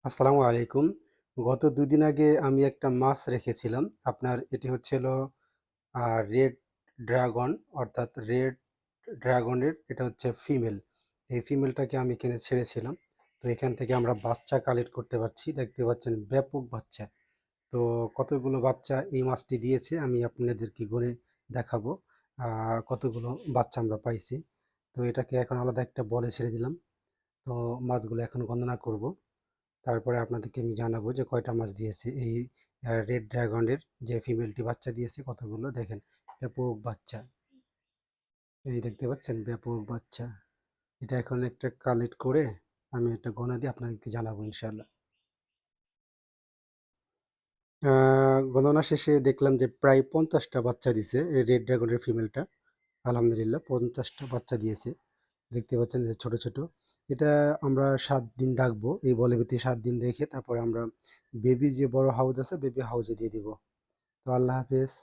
আসসালামু আলাইকুম। গত ২ দিন আগে আমি একটা মাছ রেখেছিলাম। আপনার এটি হচ্ছে হলো রেড ড্রাগন অর্থাৎ রেড ড্রাগনের এটা হচ্ছে ফিমেল। এই ফিমেলটাকে আমি কিনে ছেড়েছিলাম। তো এখান থেকে আমরা বাচ্চা কালেক্ট করতে পারছি। দেখতে পাচ্ছেন ব্যাপক বাচ্চা। তো কতগুলো বাচ্চা এই মাছটি দিয়েছে আমি আপনাদেরকে গুণে দেখাবো। কতগুলো বাচ্চা আমরা পাইছি। তো এটাকে এখন আলাদা একটা বলে ছেড়ে দিলাম। তো মাছগুলো এখন গণনা করব। তারপরে আপনাদেরকে আমি জানাবো যে কয়টা মাছ দিয়েছে এই রেড ড্রাগনের যে ফিমেলটি বাচ্চা দিয়েছে কতগুলো দেখেন ব্যাপক বাচ্চা এই দেখতে পাচ্ছেন ব্যাপক বাচ্চা এটা এখন একটা কালেক্ট করে আমি একটা গণা দিয়ে আপনাদেরকে জানাবো ইনশাল্লাহ। গণনা শেষে দেখলাম যে প্রায় 50টা বাচ্চা দিছে এই রেড ড্রাগনের ফিমেলটা। আলহামদুলিল্লাহ 50টা বাচ্চা দিয়েছে। দেখতে পাচ্ছেন যে ছোট ছোট এটা আমরা 7 দিন রাখবো এই বলে ভিতরে 7 দিন রেখে তারপরে আমরা বেবি যে বড় হাউস আছে বেবি হাউসে দিয়ে দিব। তো আল্লাহ হাফেজ।